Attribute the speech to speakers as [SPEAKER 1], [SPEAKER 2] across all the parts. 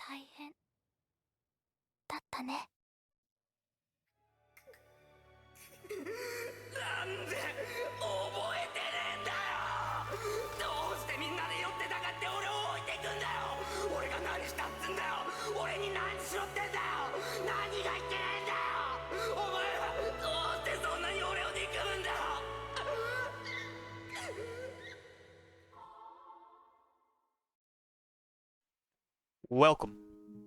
[SPEAKER 1] 大変だったね。
[SPEAKER 2] なんで覚えてねえんだよ。どうしてみんなで寄ってたかって俺を置いていくんだよ。俺が何したっつんだよ。俺に何しろってんだよ。何がいけないんだよ。お前はどうしてそんなに俺を憎むんだよ。
[SPEAKER 3] Welcome,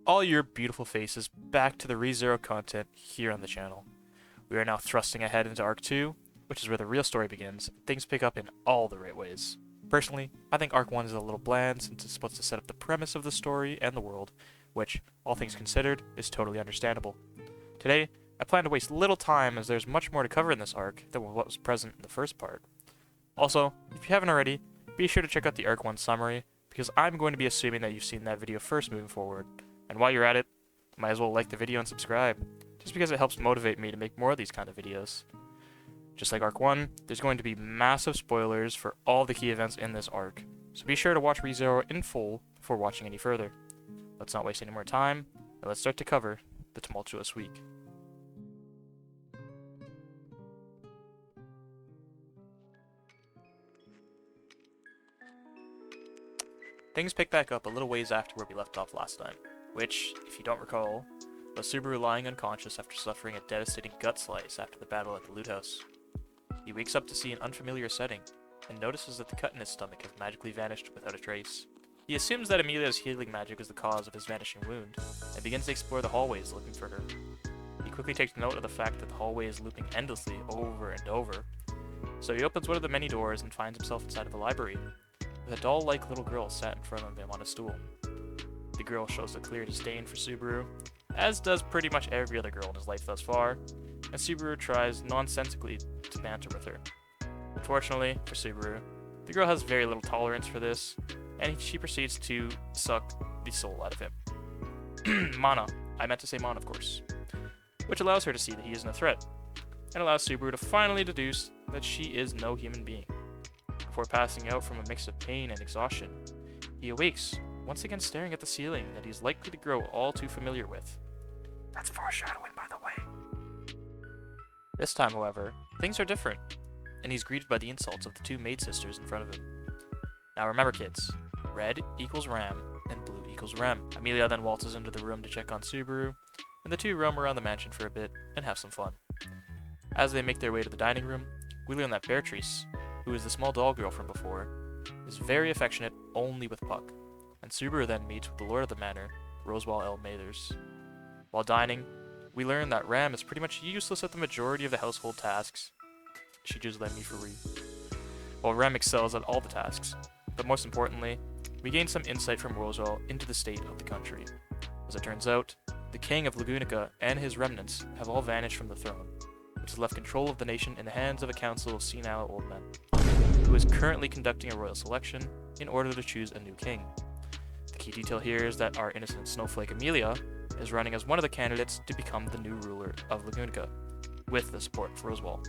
[SPEAKER 3] all your beautiful faces, back to the ReZero content here on the channel. We are now thrusting ahead into Arc 2, which is where the real story begins, and things pick up in all the right ways. Personally, I think Arc 1 is a little bland since it's supposed to set up the premise of the story and the world, which, all things considered, is totally understandable. Today, I plan to waste little time as there's much more to cover in this arc than what was present in the first part. Also, if you haven't already, be sure to check out the Arc 1 summary, because I'm going to be assuming that you've seen that video first moving forward. And while you're at it, might as well like the video and subscribe, just because it helps motivate me to make more of these kind of videos. Just like Arc 1, there's going to be massive spoilers for all the key events in this arc, so be sure to watch ReZero in full before watching any further. Let's not waste any more time, and let's start to cover the tumultuous week. Things pick back up a little ways after where we left off last time, which, if you don't recall, was Subaru lying unconscious after suffering a devastating gut slice after the battle at the loot house. He wakes up to see an unfamiliar setting, and notices that the cut in his stomach has magically vanished without a trace. He assumes that Amelia's healing magic is the cause of his vanishing wound, and begins to explore the hallways looking for her. He quickly takes note of the fact that the hallway is looping endlessly over and over, so he opens one of the many doors and finds himself inside of a library, with a doll-like little girl sat in front of him on a stool. The girl shows a clear disdain for Subaru, as does pretty much every other girl in his life thus far, and Subaru tries nonsensically to banter with her. Unfortunately for Subaru, the girl has very little tolerance for this, and she proceeds to suck the soul out of him. Mana. I meant to say Mana, of course. Which allows her to see that he isn't a threat, and allows Subaru to finally deduce that she is no human being. Before passing out from a mix of pain and exhaustion, he awakes, once again staring at the ceiling that he's likely to grow all too familiar with. That's foreshadowing, by the way. This time, however, things are different, and he's greeted by the insults of the two maid sisters in front of him. Now remember, kids, red equals Ram, and blue equals Rem. Amelia then waltzes into the room to check on Subaru, and the two roam around the mansion for a bit and have some fun. As they make their way to the dining room, we learn that Beatrice, who is the small doll girl from before, is very affectionate only with Puck, and Subaru then meets with the lord of the manor, Roswell L. Mathers. While dining, we learn that Ram is pretty much useless at the majority of the household tasks. She just let me free. While Ram excels at all the tasks, but most importantly, we gain some insight from Roswell into the state of the country. As it turns out, the king of Lagunica and his remnants have all vanished from the throne, which has left control of the nation in the hands of a council of senile old men, who is currently conducting a royal selection in order to choose a new king. The key detail here is that our innocent snowflake Amelia is running as one of the candidates to become the new ruler of Lagunica, with the support of Roswell.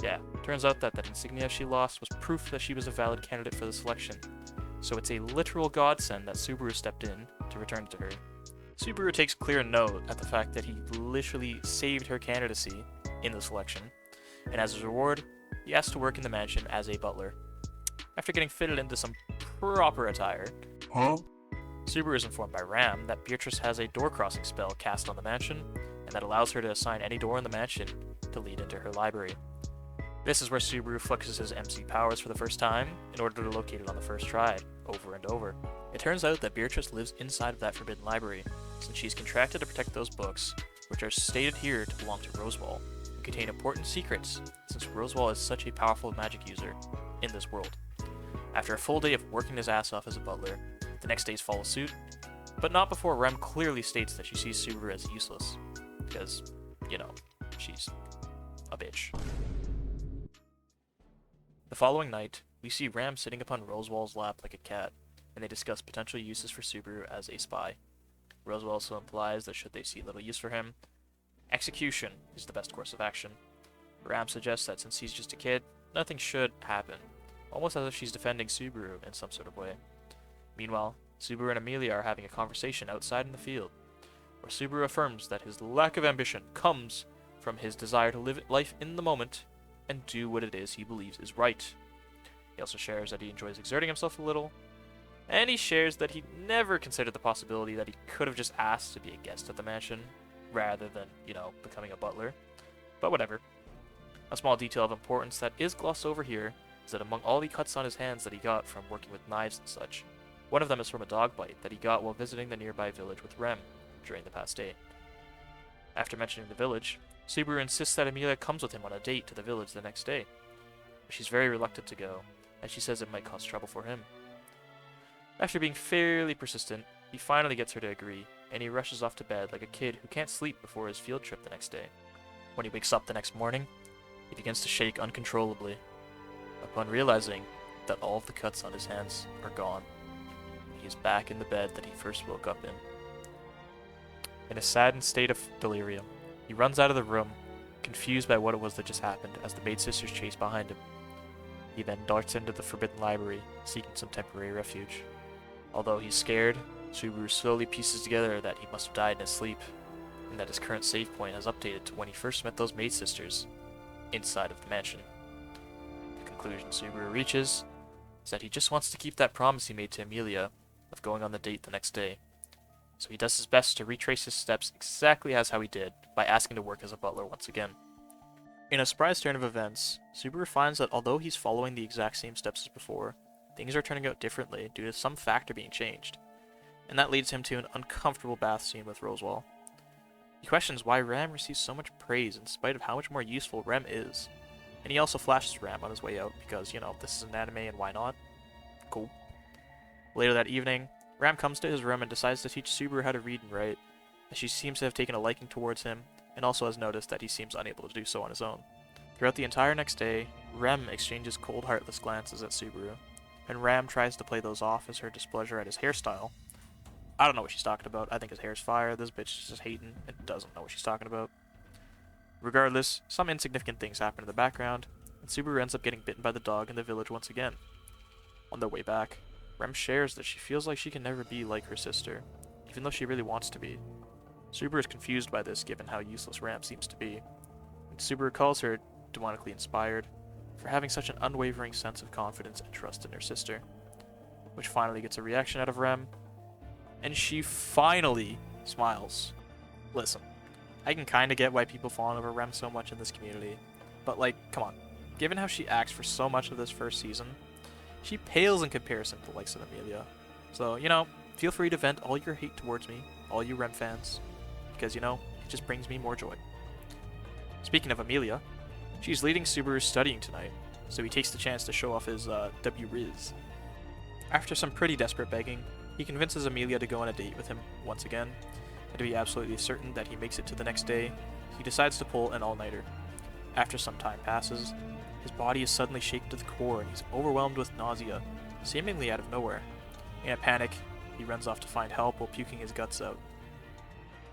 [SPEAKER 3] Yeah, turns out that insignia she lost was proof that she was a valid candidate for the selection, so it's a literal godsend that Subaru stepped in to return it to her. Subaru takes clear note at the fact that he literally saved her candidacy in the selection, and as a reward, he asks to work in the mansion as a butler. After getting fitted into some proper attire, Subaru is informed by Ram that Beatrice has a door-crossing spell cast on the mansion, and that allows her to assign any door in the mansion to lead into her library. This is where Subaru flexes his MC powers for the first time in order to locate it on the first try, over and over. It turns out that Beatrice lives inside of that forbidden library, since she's contracted to protect those books, which are stated here to belong to Roswell, and contain important secrets, since Roswell is such a powerful magic user in this world. After a full day of working his ass off as a butler, the next days follow suit, but not before Rem clearly states that she sees Subaru as useless, because, you know, she's a bitch. The following night, we see Ram sitting upon Roswell's lap like a cat, and they discuss potential uses for Subaru as a spy. Roswell also implies that should they see little use for him, execution is the best course of action. Ram suggests that since he's just a kid, nothing should happen, almost as if she's defending Subaru in some sort of way. Meanwhile, Subaru and Amelia are having a conversation outside in the field, where Subaru affirms that his lack of ambition comes from his desire to live life in the moment and do what it is he believes is right. He also shares that he enjoys exerting himself a little, and he shares that he never considered the possibility that he could have just asked to be a guest at the mansion, rather than, becoming a butler. But whatever. A small detail of importance that is glossed over here is that among all the cuts on his hands that he got from working with knives and such, one of them is from a dog bite that he got while visiting the nearby village with Rem during the past day. After mentioning the village, Subaru insists that Amelia comes with him on a date to the village the next day. She's very reluctant to go, and she says it might cause trouble for him. After being fairly persistent, he finally gets her to agree, and he rushes off to bed like a kid who can't sleep before his field trip the next day. When he wakes up the next morning, he begins to shake uncontrollably, upon realizing that all of the cuts on his hands are gone. He is back in the bed that he first woke up in. In a saddened state of delirium, he runs out of the room, confused by what it was that just happened, as the maid sisters chase behind him. He then darts into the forbidden library, seeking some temporary refuge. Although he's scared, Subaru slowly pieces together that he must have died in his sleep, and that his current save point has updated to when he first met those maid sisters, inside of the mansion. The conclusion Subaru reaches is that he just wants to keep that promise he made to Amelia of going on the date the next day. So he does his best to retrace his steps exactly as how he did, by asking to work as a butler once again. In a surprise turn of events, Subaru finds that although he's following the exact same steps as before, things are turning out differently due to some factor being changed, and that leads him to an uncomfortable bath scene with Roswell. He questions why Ram receives so much praise in spite of how much more useful Rem is, and he also flashes Ram on his way out because, this is an anime and why not? Cool. Later that evening, Ram comes to his room and decides to teach Subaru how to read and write, as she seems to have taken a liking towards him, and also has noticed that he seems unable to do so on his own. Throughout the entire next day, Rem exchanges cold, heartless glances at Subaru, and Ram tries to play those off as her displeasure at his hairstyle. I don't know what she's talking about. I think his hair's fire. This bitch is just hating and doesn't know what she's talking about. Regardless, some insignificant things happen in the background, and Subaru ends up getting bitten by the dog in the village once again. On their way back, Rem shares that she feels like she can never be like her sister, even though she really wants to be. Subaru is confused by this given how useless Ram seems to be, and Subaru calls her demonically inspired for having such an unwavering sense of confidence and trust in her sister, which finally gets a reaction out of Rem, and she finally smiles. Listen, I can kinda get why people fall in love with Rem so much in this community, but come on, given how she acts for so much of this first season, she pales in comparison to the likes of Amelia. So, feel free to vent all your hate towards me, all you Rem fans, because, it just brings me more joy. Speaking of Amelia, she's leading Subaru's studying tonight, so he takes the chance to show off his W-Riz. After some pretty desperate begging, he convinces Amelia to go on a date with him once again, and to be absolutely certain that he makes it to the next day, he decides to pull an all-nighter. After some time passes, his body is suddenly shaken to the core and he's overwhelmed with nausea, seemingly out of nowhere. In a panic, he runs off to find help while puking his guts out.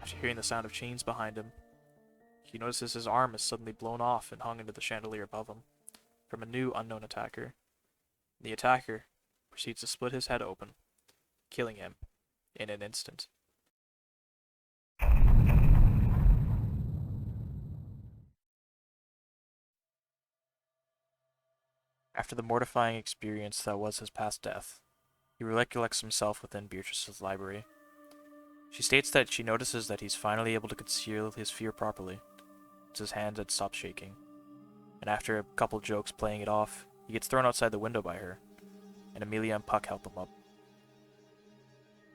[SPEAKER 3] After hearing the sound of chains behind him, he notices his arm is suddenly blown off and hung into the chandelier above him, from a new unknown attacker. The attacker proceeds to split his head open, killing him in an instant. After the mortifying experience that was his past death, he recollects himself within Beatrice's library. She states that she notices that he's finally able to conceal his fear properly, as his hands had stopped shaking, and after a couple jokes playing it off, he gets thrown outside the window by her, and Amelia and Puck help him up.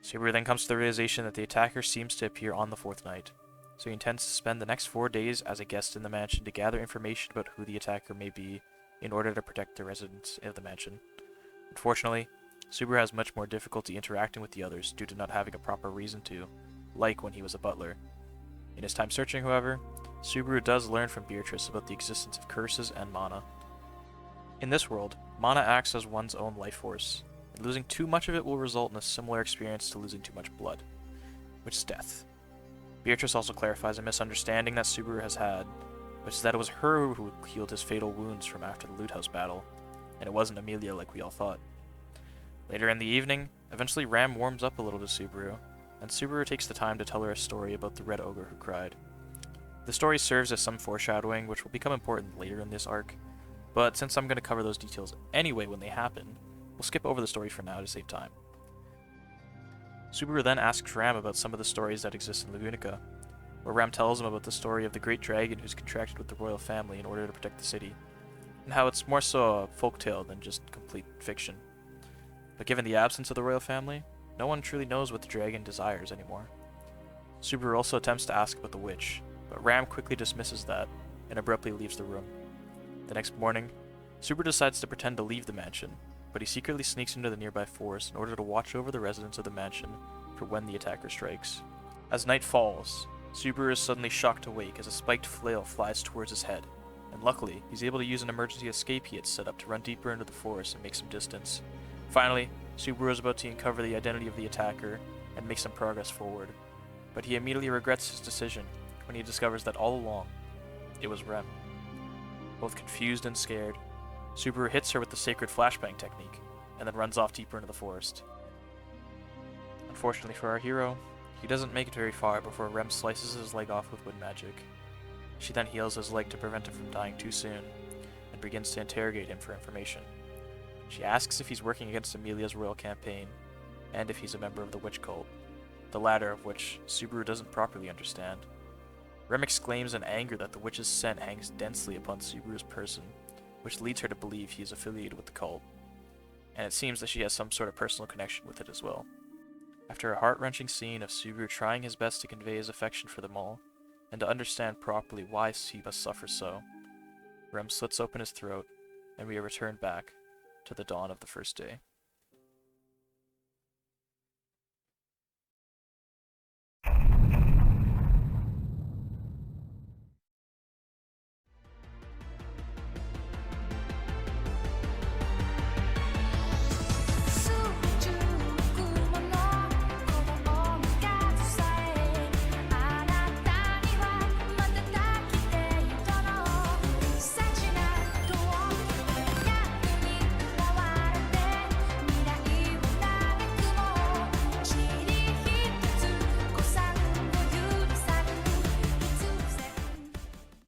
[SPEAKER 3] Subaru then comes to the realization that the attacker seems to appear on the fourth night, so he intends to spend the next 4 days as a guest in the mansion to gather information about who the attacker may be in order to protect the residents of the mansion. Unfortunately, Subaru has much more difficulty interacting with the others due to not having a proper reason to, like when he was a butler. In his time searching, however, Subaru does learn from Beatrice about the existence of curses and mana. In this world, mana acts as one's own life force, and losing too much of it will result in a similar experience to losing too much blood, which is death. Beatrice also clarifies a misunderstanding that Subaru has had, which is that it was her who healed his fatal wounds from after the Loot House battle, and it wasn't Amelia like we all thought. Later in the evening, Eventually, Ram warms up a little to Subaru, and Subaru takes the time to tell her a story about the Red Ogre who cried. The story serves as some foreshadowing, which will become important later in this arc, but since I'm going to cover those details anyway when they happen, we'll skip over the story for now to save time. Subaru then asks Ram about some of the stories that exist in Lagunica, where Ram tells him about the story of the great dragon who's contracted with the royal family in order to protect the city, and how it's more so a folktale than just complete fiction. But given the absence of the royal family, no one truly knows what the dragon desires anymore. Subaru also attempts to ask about the witch, but Ram quickly dismisses that and abruptly leaves the room. The next morning, Subaru decides to pretend to leave the mansion, but he secretly sneaks into the nearby forest in order to watch over the residents of the mansion for when the attacker strikes. As night falls, Subaru is suddenly shocked awake as a spiked flail flies towards his head, and luckily, he's able to use an emergency escape he had set up to run deeper into the forest and make some distance. Finally, Subaru is about to uncover the identity of the attacker and make some progress forward, but he immediately regrets his decision when he discovers that all along, it was Rem. Both confused and scared, Subaru hits her with the sacred flashbang technique, and then runs off deeper into the forest. Unfortunately for our hero, he doesn't make it very far before Rem slices his leg off with wood magic. She then heals his leg to prevent him from dying too soon, and begins to interrogate him for information. She asks if he's working against Amelia's royal campaign, and if he's a member of the witch cult, the latter of which Subaru doesn't properly understand. Rem exclaims in anger that the witch's scent hangs densely upon Subaru's person, which leads her to believe he is affiliated with the cult, and it seems that she has some sort of personal connection with it as well. After a heart-wrenching scene of Subaru trying his best to convey his affection for them all, and to understand properly why he must suffer so, Rem slits open his throat, and we are returned back to the dawn of the first day.